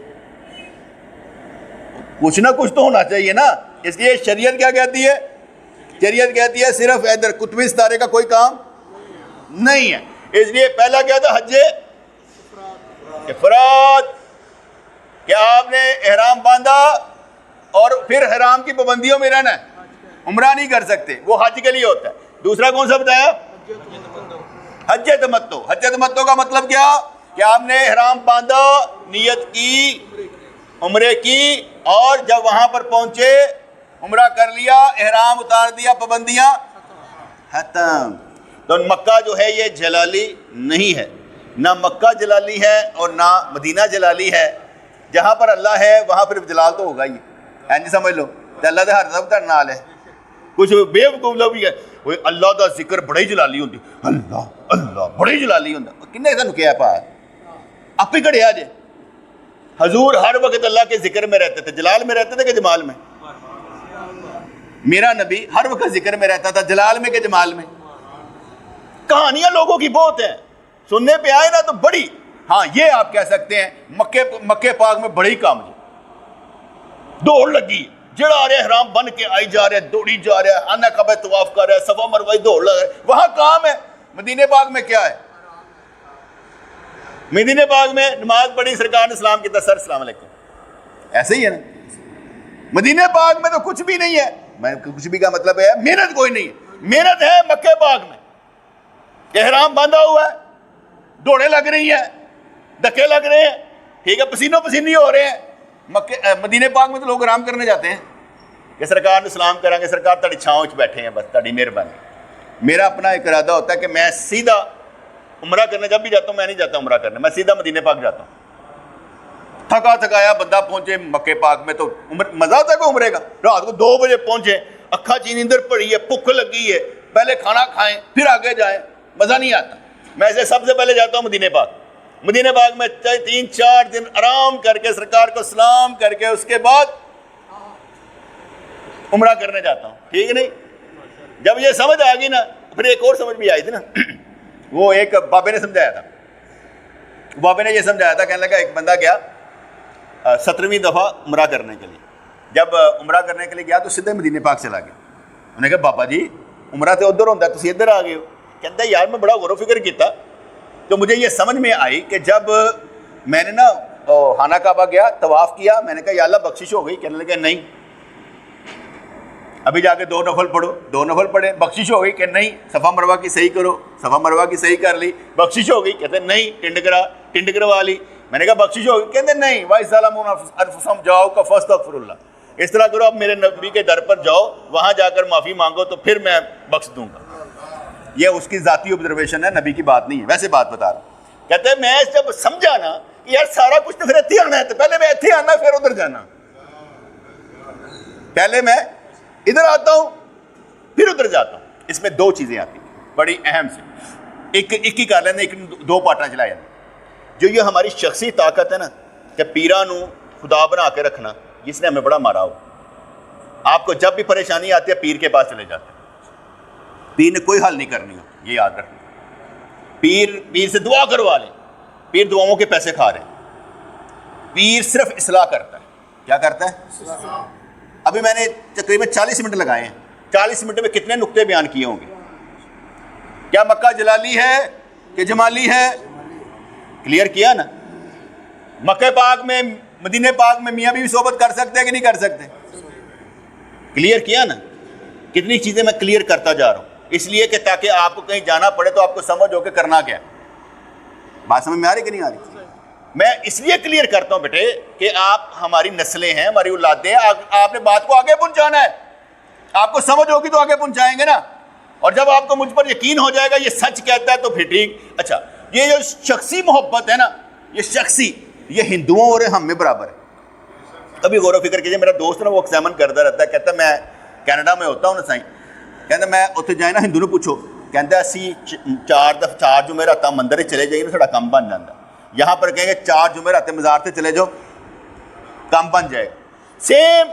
کچھ نہ کچھ تو ہونا چاہیے نا۔ اس لیے شریعت کیا کہتی ہے؟ شریعت کہتی ہے صرف ادھر کتبی ستارے کا کوئی کام نہیں ہے۔ اس لیے پہلا کیا تھا؟ حج افراد، کہ آپ نے احرام باندھا اور پھر احرام کی پابندیوں میں رہنا ہے، عمرہ نہیں کر سکتے، وہ حج کے لیے ہوتا ہے۔ دوسرا کون سا بتایا؟ حج تمتع۔ حج تمتع کا مطلب کیا؟ کہ آپ نے احرام باندھا، نیت کی عمرے کی، اور جب وہاں پر پہنچے عمرہ کر لیا، احرام اتار دیا، پابندیاں ختم۔ تو مکہ جو ہے یہ جلالی نہیں ہے، نہ مکہ جلالی ہے اور نہ مدینہ جلالی ہے۔ جہاں پر اللہ ہے وہاں پھر جلال تو ہوگا ہی، اینجی سمجھ لو کہ اللہ دے ہر طرف نال ہے۔ کچھ بے وقوف لوگ بھی ہے وہ اللہ دا ذکر بڑے جلالی ہوندی، اللہ اللہ بڑے جلالی ہوندا، کنے سانوں کیا پاس آپ ہی کھڑے آجے۔ حضور ہر وقت اللہ کے ذکر میں رہتے تھے، جلال میں رہتے تھے کہ جمال میں؟ میرا نبی ہر وقت ذکر میں رہتا تھا، جلال میں کہ جمال میں؟ کہانیاں لوگوں کی بہت ہیں، سننے پہ آئے نا تو بڑی، ہاں یہ آپ کہہ سکتے ہیں مکہ پاک میں بڑی کام جی، دوڑ لگی، جڑا آ رہے احرام بن کے آئی جا رہے، دوڑی جا رہے، خانہ کعبہ طواف کر رہے، صفا مروہ دوڑ لگا رہے، وہاں کام ہے۔ مدینہ پاک میں کیا ہے؟ مدینہ پاک میں نماز پڑھی، سرکار نے سلام کیا، سر السلام علیکم، ایسے ہی ہے نا۔ مدینہ پاک میں تو کچھ بھی نہیں ہے، میں کچھ بھی کا مطلب ہے محنت کوئی نہیں ہے، محنت ہے مکہ پاک میں، احرام باندھا ہوا ہے، دوڑے لگ رہی ہیں، دھکے لگ رہے ہیں، ٹھیک ہے، پسینوں پسینی ہو رہے ہیں۔ مدینہ پاک میں تو لوگ آرام کرنے جاتے ہیں کہ سرکار نے سلام کریں گے، سرکار تڑی چھاؤں چ بیٹھے ہیں، بس تڑی مہربانی۔ میرا اپنا ایک ارادہ ہوتا ہے کہ میں سیدھا عمرہ کرنے جب بھی جاتا ہوں، میں نہیں جاتا عمرہ کرنے، میں سیدھا مدینہ پاک جاتا ہوں۔ تھکا تھکایا بندہ پہنچے مکہ پاک میں تو مزہ آتا ہے کہ عمرے کا، رات کو 2 بجے پہنچے، اکھا چینی اندر پڑی ہے، بھوک لگی ہے، پہلے کھانا کھائیں پھر آگے جائیں، مزہ نہیں آتا۔ میں ایسے سب سے پہلے جاتا ہوں مدینہ پاک، مدینہ پاک میں 3-4 دن آرام کر کے سرکار کو سلام کر کے اس کے بعد عمرہ کرنے جاتا ہوں. ٹھیک نہیں؟ جب یہ سمجھ آ گئی نا پھر ایک اور سمجھ بھی آئی تھی نا. وہ ایک بابے نے سمجھایا تھا. بابے نے یہ سمجھایا تھا, کہنے لگا ایک بندہ گیا 17ویں دفعہ عمرہ کرنے کے لیے. جب عمرہ کرنے کے لیے گیا تو سیدھے مدینہ پاک چلا گیا. انہوں نے کہا بابا جی عمرہ تو ادھر ہوتا ہے, تسی ادھر آ گئے ہو. کہتا ہے یار میں بڑا غور و فکر کیتا تو مجھے یہ سمجھ میں آئی کہ جب میں نے نا خانہ کعبہ گیا, طواف کیا, میں نے کہا یا اللہ بخشش ہو گئی. کہنے لگا نہیں, ابھی جا کے 2 نفل پڑھو. 2 نفل پڑھے, بخشش ہو گئی. کہ نہیں, صفا مروہ کی صحیح کرو. صفا مروہ کی صحیح کر لی, بخشش ہو گئی. کہتے نہیں, ٹنڈ کروا لی. میں نے کہا بخشش ہو گئی. کہتے نہیں, وَإِذْ أَنفُسَهُمْ جَاءُوكَ فَاسْتَغْفِرُ اللَّهَ. اس طرح کرو, اب میرے نبی کے در پر جاؤ, وہاں جا کر معافی مانگو تو پھر میں بخش دوں گا. یہ اس کی ذاتی آبزرویشن ہے, نبی کی بات نہیں ہے, ویسے بات بتا رہا ہوں. کہتے ہیں میں جب سمجھا نا کہ یار سارا کچھ تو پھر اتنے آنا ہے, تو پہلے میں اتنے آنا پھر ادھر جانا. پہلے میں ادھر آتا ہوں پھر ادھر جاتا ہوں. اس میں 2 چیزیں آتی ہیں بڑی اہم سے. ایک ہی کر لینا, ایک 2 پارٹاں چلا جانا. جو یہ ہماری شخصی طاقت ہے نا کہ پیرانو خدا بنا کے رکھنا, جس نے ہمیں بڑا مارا ہو. آپ کو جب بھی پریشانی آتی ہے پیر کے پاس چلے جاتے ہیں. پیر نے کوئی حل نہیں کرنی ہو, یہ یاد رکھنا. پیر سے دعا کروا لیں. پیر دعاؤں کے پیسے کھا رہے ہیں. پیر صرف اصلاح کرتا ہے. کیا کرتا ہے؟ ابھی میں نے تقریباً 40 منٹ لگائے ہیں. 40 منٹ میں کتنے نقطے بیان کیے ہوں گے؟ کیا مکہ جلالی ہے کہ جمالی ہے؟ کلیئر کیا نا. مکہ پاک میں, مدینہ پاک میں میاں بیوی صحبت کر سکتے ہیں کہ نہیں کر سکتے؟ کلیئر کیا نا. کتنی چیزیں میں کلیئر کرتا جا رہا ہوں, اس لیے کہ تاکہ آپ کو کہیں جانا پڑے تو آپ کو سمجھ ہو کہ کرنا کیا. بات سمجھ میں آ رہی کہ نہیں آ رہی؟ میں اس لیے کلیئر کرتا ہوں بیٹے کہ آپ ہماری نسلیں ہیں, ہماری اولادیں ہیں. آپ نے بات کو آگے پہنچانا ہے. آپ کو سمجھ ہوگی تو آگے پہنچائیں گے نا. اور جب آپ کو مجھ پر یقین ہو جائے گا یہ سچ کہتا ہے تو پھر ٹھیک. اچھا, یہ جو شخصی محبت ہے نا, یہ شخصی, یہ ہندوؤں اور ہم میں برابر ہے. کبھی غور و فکر کیجیے. میرا دوست نا وہ ایگزامن کرتا رہتا ہے. کہتا ہے میں کینیڈا میں ہوتا ہوں نا سائیں, کہتا میں اتنے جائے نا ہندو نے پوچھو, کہتا اسی 4 جمعرات مندر چلے جائیے نا ساڈا کام بن جاتا. یہاں پر کہیں گے 4 جمعرات مزار سے چلے جاؤ کام بن جائے. سیم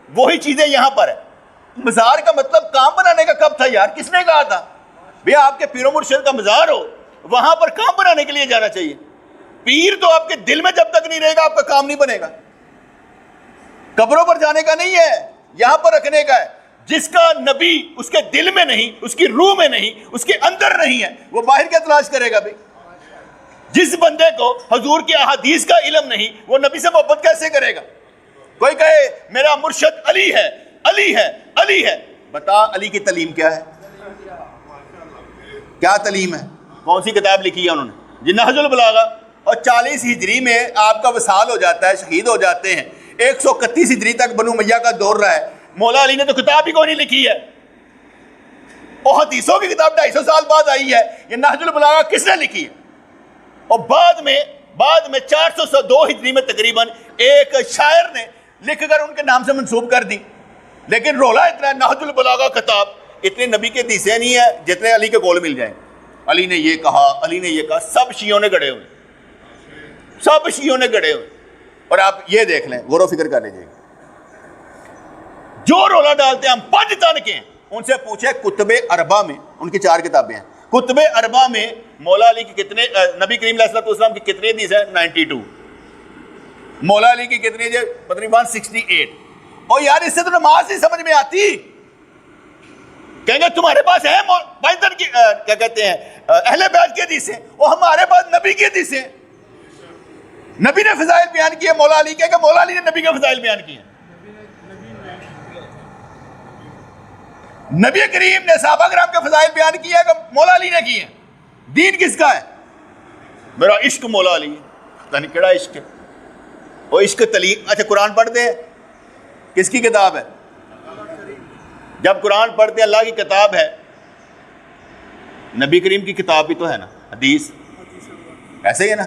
وہی چیزیں یہاں پر ہے. مزار کا مطلب کام بنانے کا کب تھا یار؟ کس نے کہا تھا بھئی آپ کے پیر و مرشد کا مزار ہو, وہاں پر کام بنانے کے لیے جانا چاہیے. پیر تو آپ کے دل میں جب تک نہیں رہے گا آپ کا کام نہیں بنے گا. قبروں پر جانے کا نہیں ہے, یہاں پر رکھنے کا ہے. جس کا نبی اس کے دل میں نہیں, اس کی روح میں نہیں, اس کے اندر نہیں ہے, وہ باہر کیا تلاش کرے گا بھائی؟ جس بندے کو حضور کی احادیث کا علم نہیں, وہ نبی سے محبت کیسے کرے گا؟ کوئی کہے میرا مرشد علی ہے, علی ہے, علی ہے. بتا علی کی تعلیم کیا ہے؟ کیا تعلیم ہے؟ کون سی کتاب لکھی ہے انہوں نے؟ نہج البلاغہ. اور 40 ہجری میں آپ کا وصال ہو جاتا ہے, شہید ہو جاتے ہیں. 131 ہجری تک بنو امیہ کا دور رہا ہے. مولا علی نے تو کتاب ہی کوئی نہیں لکھی ہے. اور حدیثوں کی کتاب 250 سال بعد آئی ہے. یہ نہج البلاغہ کس نے لکھی ہے؟ اور بعد میں 402 ہجری میں تقریباً ایک شاعر نے لکھ کر ان کے نام سے منسوب کر دی. لیکن رولا اتنا, نہج البلاغہ کتاب اتنے نبی کے حدیثیں نہیں ہے جتنے علی کے کول مل جائیں. علی نے یہ کہا, علی نے یہ کہا, سب شیعوں نے گڑے ہوئے, سب شیعوں نے گڑے ہوئے. اور آپ یہ دیکھ لیں, غور و فکر کر لیجیے. جو رولا ڈالتے ہیں ہم 5 تن کے ہیں, ان سے پوچھے کتب اربع میں, ان کی 4 کتابیں ہیں. کتب اربع میں مولا علی کی کتنے, نبی کریم علیہ السلام کی کتنی حدیث ہے؟ 92. مولا علی کی کتنی ہے؟ تقریباً 168. اور یار اس سے تو نماز نہیں سمجھ میں آتی. کہیں گے تمہارے پاس ہے بائدن کی کیا کہتے ہیں اہل بیت کی حدیثیں, اور ہمارے پاس نبی کی حدیثیں. نبی نے فضائل بیان کیے, مولا علی کہ مولا علی نے نبی کے فضائل بیان کیے. نبی کریم نے صحابہ کرام کے فضائل بیان کیے کہ مولا علی نے کیے. دین کس کا ہے؟ میرا عشق مولا علی ہے. پتہ نہیں کیڑا عشق ہے وہ عشق تعلیم. اچھا قرآن پڑھتے ہیں, کس کی کتاب ہے؟ جب قرآن پڑھتے ہیں اللہ کی کتاب ہے, نبی کریم کی کتاب بھی تو ہے نا, حدیث ایسے ہی ہے نا.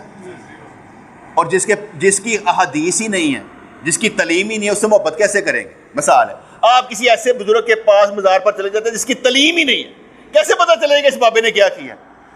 اور جس کی احادیث ہی نہیں ہے, جس کی تعلیم ہی نہیں ہے, اس سے محبت کیسے کریں گے؟ مثال ہے, آپ کسی ایسے بزرگ کے پاس مزار پر چلے جاتے ہیں جس کی تعلیم ہی نہیں ہے, کیسے پتہ چلے گا اس بابے نے کیا کیا؟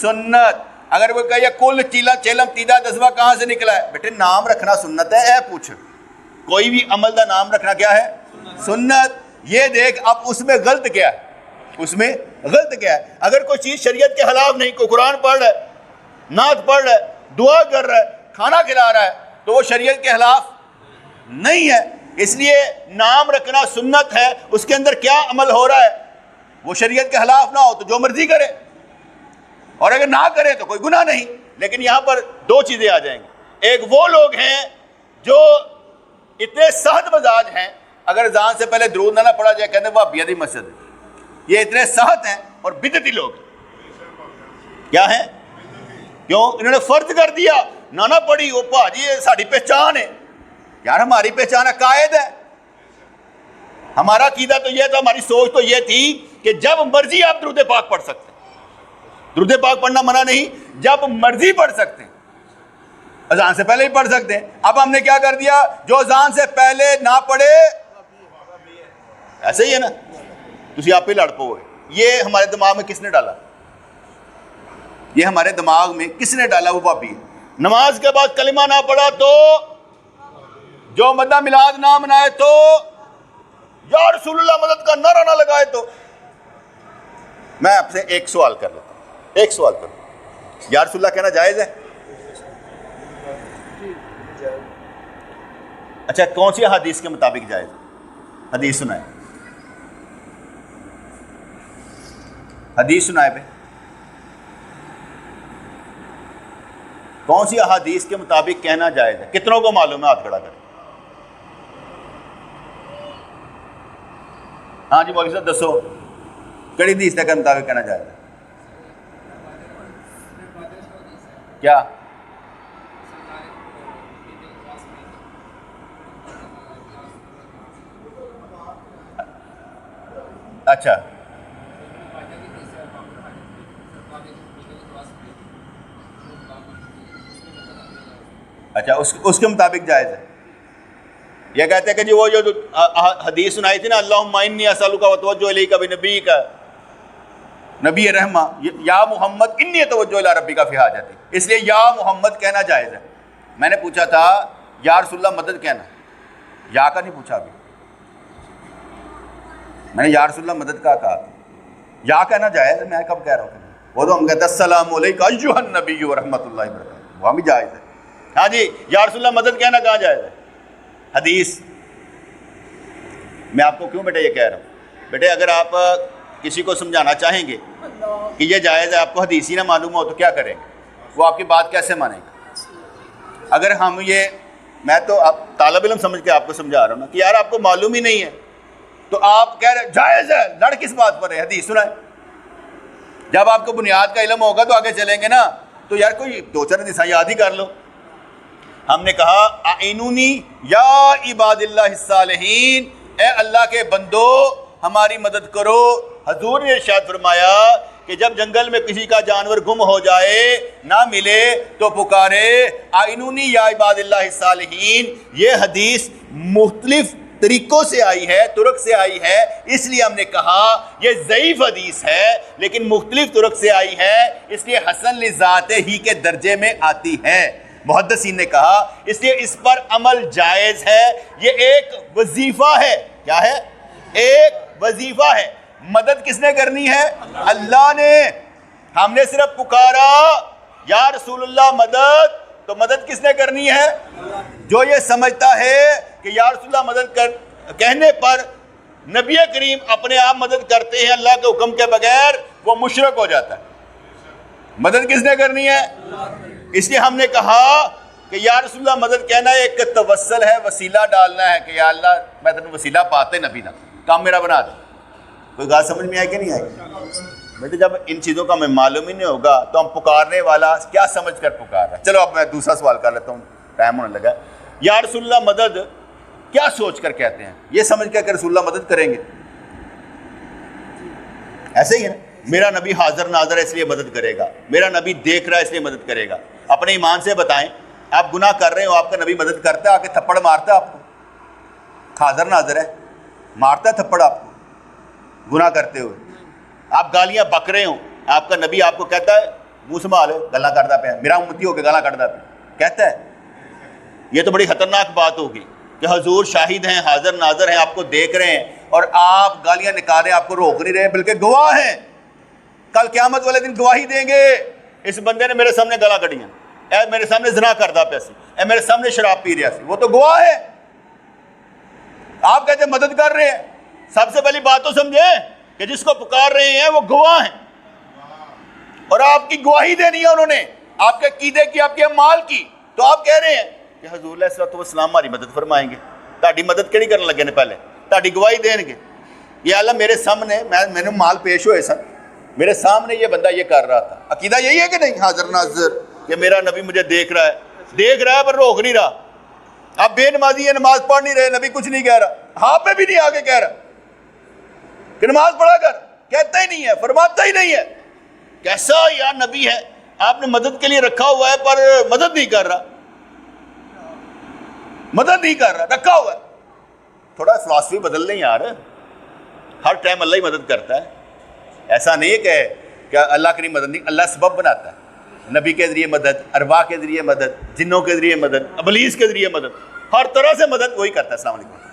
سنت. اگر وہ کہے کل چیلا چیلم تیدا دسواں کہاں سے نکلا ہے؟ بیٹے نام رکھنا سنت ہے. اے پوچھ کوئی بھی عمل دا نام رکھنا کیا ہے؟ سنت. یہ دیکھ اب اس میں غلط کیا ہے؟ اس میں غلط کیا ہے؟ اگر کوئی چیز شریعت کے خلاف نہیں، کوئی قرآن پڑھ رہا ہے، نعت پڑھ رہا ہے، دعا کر رہا ہے، کھانا کھلا رہا ہے، تو وہ شریعت کے خلاف نہیں ہے. اس لیے نام رکھنا سنت ہے. اس کے اندر کیا عمل ہو رہا ہے وہ شریعت کے خلاف نہ ہو تو جو مرضی کرے، اور اگر نہ کرے تو کوئی گناہ نہیں. لیکن یہاں پر دو چیزیں آ جائیں گی. ایک وہ لوگ ہیں جو اتنے سخت مزاج ہیں، اگر اذان سے پہلے درود نہ پڑھا جائے کہتے ہیں وہ بیدی مسجد ہے. یہ اتنے سخت ہیں اور بدعتی لوگ کیا ہیں؟ کیوں؟ انہوں نے فرض کر دیا نہ پڑھی. وہ بھاجی یہ ساری پہچان ہے. یار ہماری پہچان عقائد ہے. ہمارا عقیدہ تو یہ تھا، ہماری سوچ تو یہ تھی کہ جب مرضی آپ درود پاک پڑھ سکتے ہیں. درود پاک پڑھنا منع نہیں، جب مرضی پڑھ سکتے ہیں. اذان سے پہلے ہی پڑھ سکتے ہیں. اب ہم نے کیا کر دیا؟ جو اذان سے پہلے نہ پڑھے ایسے ہی ہے نا، تسی آپ ہی لڑ پو ہوئے. یہ ہمارے دماغ میں کس نے ڈالا؟ یہ ہمارے دماغ میں کس نے ڈالا؟ وہ بابی. نماز کے بعد کلمہ نہ پڑھا تو، جو مدہ میلاد نہ منائے تو، یا رسول اللہ مدد کا نعرہ نہ لگائے تو. میں آپ سے ایک سوال کر لیتا ہوں، ایک سوال کر لوں. یا رسول اللہ کہنا جائز ہے؟ اچھا کون سی حدیث کے مطابق جائز ہے؟ حدیث سنائے، حدیث سنائے پہ. کون سی احادیث کے مطابق کہنا جائز ہے؟ کتنوں کو معلوم ہے؟ ہاتھ کھڑا کریں. ہاں جی مولوی صاحب دسو کڑی حدیث کے مطابق کہنا جائز ہے؟ کیا؟ اچھا اچھا اس کے مطابق جائز ہے. یہ کہتے ہیں کہ جی وہ جو حدیث سنائی تھی نا، اللہم انی اسألک واتوجہ الیک بنبیک نبی رحمہ، یا محمد انی اتوجہ الی ربک فی حاجتی، اس لیے یا محمد کہنا جائز ہے. میں نے پوچھا تھا یا رسول اللہ مدد کہنا، یا کا نہیں پوچھا ابھی. میں نے یا رسول اللہ مدد کا کہا، یا کہنا جائز ہے. میں کب کہہ رہا ہوں؟ وہ تو ہم کہتے ہیں السلام علیکم ایھا النبی ورحمۃ اللہ وبرکاتہ، وہاں بھی جائز ہے. ہاں جی یا رسول اللہ مدد کہنا کہاں جائز ہے؟ حدیث. میں آپ کو کیوں بیٹے یہ کہہ رہا ہوں؟ بیٹے اگر آپ کسی کو سمجھانا چاہیں گے کہ یہ جائز ہے، آپ کو حدیث ہی نہ معلوم ہو تو کیا کریں گے؟ وہ آپ کی بات کیسے مانیں گے؟ اگر ہم میں تو طالب علم سمجھ کے آپ کو سمجھا رہا ہوں نا کہ یار آپ کو معلوم ہی نہیں ہے، تو آپ کہہ رہے جائز ہے، لڑ کس بات پر ہے؟ حدیث سنائیں. جب آپ کو بنیاد کا علم ہوگا تو آگے چلیں گے نا. تو یار کوئی دو چار حدیث یاد ہی کر لو. ہم نے کہا اعینونی یا عباد اللہ الصالحین، اے اللہ کے بندو ہماری مدد کرو. حضور نے ارشاد فرمایا کہ جب جنگل میں کسی کا جانور گم ہو جائے، نہ ملے تو پکارے اعینونی یا عباد اللہ الصالحین. یہ حدیث مختلف طریقوں سے آئی ہے، طرق سے آئی ہے، اس لیے ہم نے کہا یہ ضعیف حدیث ہے، لیکن مختلف طرق سے آئی ہے، اس لیے حسن لذات ہی کے درجے میں آتی ہے. محدثین نے کہا اس لیے اس پر عمل جائز ہے. یہ ایک وظیفہ ہے. کیا ہے؟ ایک وظیفہ ہے. مدد کس نے کرنی ہے؟ اللہ نے. ہم نے صرف پکارا یا رسول اللہ مدد، تو مدد کس نے کرنی ہے؟ جو یہ سمجھتا ہے کہ یا رسول اللہ مدد کہنے پر نبی کریم اپنے آپ مدد کرتے ہیں اللہ کے حکم کے بغیر، وہ مشرک ہو جاتا ہے. مدد کس نے کرنی ہے؟ اس لیے ہم نے کہا کہ یا رسول اللہ مدد کہنا ایک توسل ہے، وسیلہ ڈالنا ہے کہ یا اللہ میں تمہیں وسیلہ پاتے نبی نہ کام میرا بنا دے. کوئی بات سمجھ میں آئی کہ نہیں آئی؟ بیٹے جب ان چیزوں کا ہمیں معلوم ہی نہیں ہوگا تو ہم پکارنے والا کیا سمجھ کر پکار رہا ہے. چلو اب میں دوسرا سوال کر لیتا ہوں، ٹائم ہونے لگا. یا رسول اللہ مدد کیا سوچ کر کہتے ہیں؟ یہ سمجھ کر کہ رسول اللہ مدد کریں گے. ایسے ہی ہے نا، میرا نبی حاضر ناظر ہے اس لیے مدد کرے گا، میرا نبی دیکھ رہا ہے اس لیے مدد کرے گا. اپنے ایمان سے بتائیں، آپ گناہ کر رہے ہو، آپ کا نبی مدد کرتا ہے، آ کے تھپڑ مارتا ہے آپ کو؟ حاضر ناظر ہے، مارتا ہے تھپڑ آپ کو گناہ کرتے ہوئے. آپ گالیاں بک رہے ہوں، آپ کا نبی آپ کو کہتا ہے منہ سنبھال گلا کرتا پیا، میرا امتی ہو کے گلا کرتا پیا، کہتا ہے۔ یہ تو بڑی خطرناک بات ہوگی کہ حضور شاہد ہیں، حاضر ناظر ہیں، آپ کو دیکھ رہے ہیں اور آپ گالیاں نکال رہے ہیں، آپ کو روک نہیں رہے بلکہ گواہ ہیں۔ کل قیامت والے دن گواہی دیں گے، اس بندے نے میرے سامنے گلا کڑیاں، اے میرے سامنے زنا کردا پیا سی، اے میرے سامنے شراب پی رہا سی، وہ تو گواہ ہے۔ آپ کہتے ہیں مدد کر رہے ہیں، سب سے پہلی بات تو سمجھیں کہ جس کو پکار رہے ہیں وہ گواہ ہیں، اور آپ کی گواہی دینی ہے انہوں نے، آپ کے عقیدے کی، آپ کے اعمال کی۔ تو آپ کہہ رہے ہیں کہ حضور علیہ الصلوۃ والسلام ہماری مدد فرمائیں گے، تہاڈی مدد کیڑی کرنے لگے نے، پہلے تہاڈی گواہی دین گے۔ یہ اللہ میرے سامنے، میں نے مال پیش ہوئے سن، میرے سامنے یہ بندہ یہ کر رہا تھا، عقیدہ یہی ہے کہ نہیں؟ حاضر ناظر کہ میرا نبی مجھے دیکھ رہا ہے پر روک نہیں رہا۔ اب بے نمازی ہے، نماز پڑھ نہیں رہے، نبی کچھ نہیں کہہ رہا، ہاں میں بھی نہیں آگے کہہ رہا کہ نماز پڑھا کر، کہتا ہی نہیں ہے، فرماتا ہی نہیں ہے۔ کیسا یار نبی ہے، آپ نے مدد کے لیے رکھا ہوا ہے پر مدد نہیں کر رہا، مدد نہیں کر رہا، رکھا ہوا ہے۔ تھوڑا فلاسفی بدل لیں یار، ہر ٹائم اللہ ہی مدد کرتا ہے، ایسا نہیں ہے کہ اللہ کی مدد نہیں، اللہ سبب بناتا ہے، نبی کے ذریعے مدد، ارواح کے ذریعے مدد، جنوں کے ذریعے مدد، ابلیس کے ذریعے مدد، ہر طرح سے مدد وہی کرتا ہے۔ السلام علیکم۔